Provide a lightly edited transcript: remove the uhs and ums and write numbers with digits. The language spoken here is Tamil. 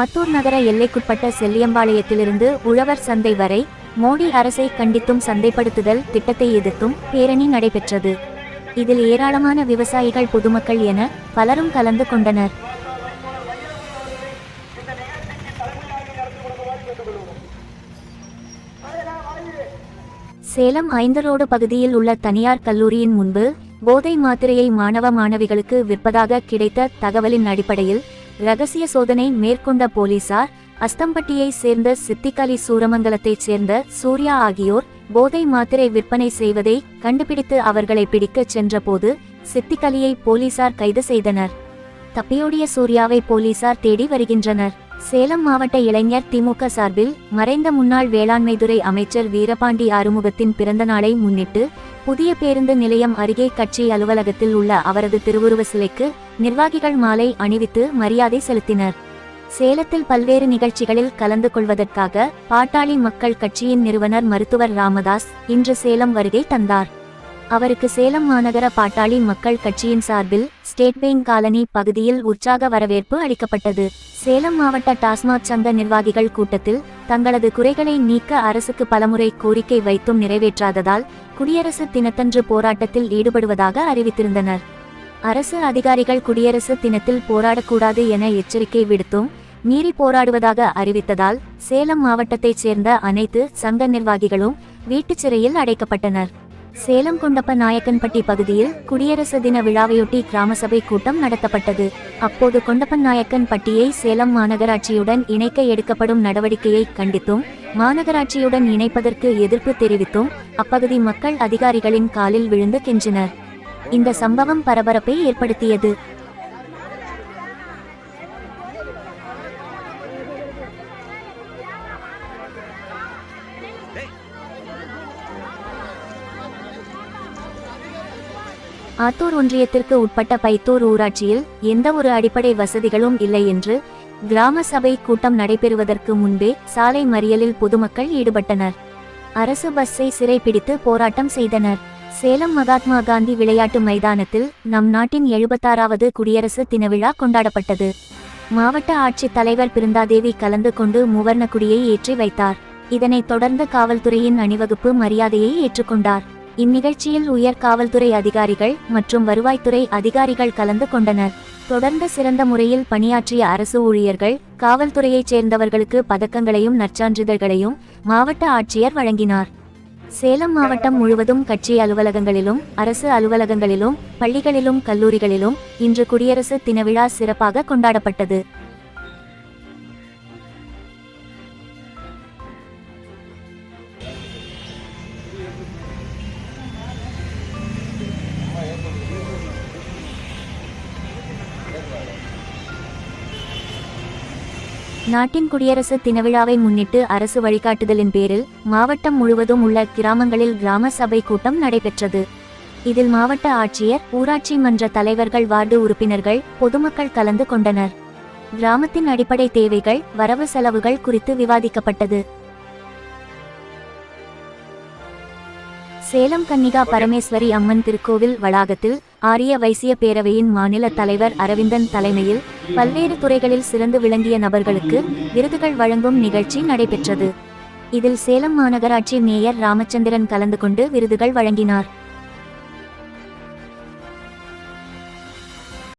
ஆத்தூர் நகர எல்லைக்குட்பட்ட செல்லியம்பாளையத்திலிருந்து உழவர் சந்தை வரை மோடி அரசை கண்டித்தும் சந்தைப்படுத்துதல் திட்டத்தை எதிர்த்தும் பேரணி நடைபெற்றது. இதில் ஏராளமான விவசாயிகள், பொதுமக்கள் என பலரும் கலந்து கொண்டனர். சேலம் 5 ரோடு பகுதியில் உள்ள தனியார் கல்லூரியின் முன்பு போதை மாத்திரையை மாணவ மாணவிகளுக்கு விற்பதாக கிடைத்த தகவலின் அடிப்படையில் இரகசிய சோதனை மேற்கொண்ட போலீசார் அஸ்தம்பட்டியை சேர்ந்த சித்திகலி, சூரமங்கலத்தைச் சேர்ந்த சூர்யா ஆகியோர் போதை மாத்திரை விற்பனை செய்வதை கண்டுபிடித்து அவர்களை பிடிக்கச் சென்றபோது சித்திகலியை போலீசார் கைது செய்தனர். தப்பியோடிய சூர்யாவை போலீசார் தேடி வருகின்றனர். சேலம் மாவட்ட இளைஞர் திமுக சார்பில் மறைந்த முன்னாள் வேளாண்மைத்துறை அமைச்சர் வீரபாண்டி ஆறுமுகத்தின் பிறந்த நாளை முன்னிட்டு புதிய பேருந்து நிலையம் அருகே கட்சி அலுவலகத்தில் உள்ள அவரது திருவுருவ சிலைக்கு நிர்வாகிகள் மாலை அணிவித்து மரியாதை செலுத்தினர். சேலத்தில் பல்வேறு நிகழ்ச்சிகளில் கலந்து கொள்வதற்காக பாட்டாளி மக்கள் கட்சியின் நிறுவனர் மருத்துவர் ராமதாஸ் இன்று சேலம் வருகை தந்தார். அவருக்கு சேலம் மாநகர பாட்டாளி மக்கள் கட்சியின் சார்பில் ஸ்டேட் பேங்க் காலனி பகுதியில் உற்சாக வரவேற்பு அளிக்கப்பட்டது. சேலம் மாவட்ட டாஸ்மாக் சங்க நிர்வாகிகள் கூட்டத்தில் தங்களது குறைகளை நீக்க அரசுக்கு பலமுறை கோரிக்கை வைத்தும் நிறைவேற்றாததால் குடியரசு தினத்தன்று போராட்டத்தில் ஈடுபடுவதாக அறிவித்திருந்தனர். அரசு அதிகாரிகள் குடியரசு தினத்தில் போராடக்கூடாது என எச்சரிக்கை விடுத்தும் மீறி போராடுவதாக அறிவித்ததால் சேலம் மாவட்டத்தைச் சேர்ந்த அனைத்து சங்க நிர்வாகிகளும் வீட்டுச் சிறையில் அடைக்கப்பட்டனர். சேலம் கொண்டப்ப நாயக்கன்பட்டி பகுதியில் குடியரசு தின விழாவையொட்டி கிராம சபை கூட்டம் நடத்தப்பட்டது. அப்போது கொண்டப்பன் நாயக்கன்பட்டியை சேலம் மாநகராட்சியுடன் இணைக்க எடுக்கப்படும் நடவடிக்கையை கண்டித்தும் மாநகராட்சியுடன் இணைப்பதற்கு எதிர்ப்பு தெரிவித்தும் அப்பகுதி மக்கள் அதிகாரிகளின் காலில் விழுந்து கெஞ்சினர். இந்த சம்பவம் பரபரப்பை ஏற்படுத்தியது. ஆத்தூர் ஒன்றியத்திற்கு உட்பட்ட பைத்தூர் ஊராட்சியில் எந்த ஒரு அடிப்படை வசதிகளும் இல்லை என்று கிராம சபை கூட்டம் நடைபெறுவதற்கு முன்பே சாலை மறியலில் பொதுமக்கள் ஈடுபட்டனர். அரசு பஸ்ஸை சிறைப்பிடித்து போராட்டம் செய்தனர். சேலம் மகாத்மா காந்தி விளையாட்டு மைதானத்தில் நம் நாட்டின் 76வது குடியரசு தின விழா கொண்டாடப்பட்டது. மாவட்ட ஆட்சித் தலைவர் பிருந்தாதேவி கலந்து கொண்டு மூவர்ண கொடியை ஏற்றி வைத்தார். இதனைத் தொடர்ந்து காவல்துறையின் அணிவகுப்பு மரியாதையை ஏற்றுக்கொண்டார். இந்நிகழ்ச்சியில் உயர் காவல்துறை அதிகாரிகள் மற்றும் வருவாய்த்துறை அதிகாரிகள் கலந்து கொண்டனர். தொடர்ந்து சிறந்த முறையில் பணியாற்றிய அரசு ஊழியர்கள், காவல்துறையைச் சேர்ந்தவர்களுக்கு பதக்கங்களையும் நற்சான்றிதழ்களையும் மாவட்ட ஆட்சியர் வழங்கினார். சேலம் மாவட்டம் முழுவதும் கட்சி அலுவலகங்களிலும் அரசு அலுவலகங்களிலும் பள்ளிகளிலும் கல்லூரிகளிலும் இன்று குடியரசு தின விழா சிறப்பாக கொண்டாடப்பட்டது. நாட்டின் குடியரசு தினவிழாவை முன்னிட்டு அரசு வழிகாட்டுதலின் பேரில் மாவட்டம் முழுவதும் உள்ள கிராமங்களில் கிராம சபை கூட்டம் நடைபெற்றது. இதில் மாவட்ட ஆட்சியர், ஊராட்சி மன்ற தலைவர்கள், வார்டு உறுப்பினர்கள், பொதுமக்கள் கலந்து கொண்டனர். கிராமத்தின் அடிப்படை தேவைகள், வரவு செலவுகள் குறித்து விவாதிக்கப்பட்டது. சேலம் கன்னிகா பரமேஸ்வரி அம்மன் திருக்கோவில் வளாகத்தில் ஆரிய வைசிய பேரவையின் மாநில தலைவர் அரவிந்தன் தலைமையில் பல்வேறு துறைகளில் சிறந்து விளங்கிய நபர்களுக்கு விருதுகள் வழங்கும் நிகழ்ச்சி நடைபெற்றது. இதில் சேலம் மாநகராட்சி மேயர் ராமச்சந்திரன் கலந்து கொண்டு விருதுகள் வழங்கினார்.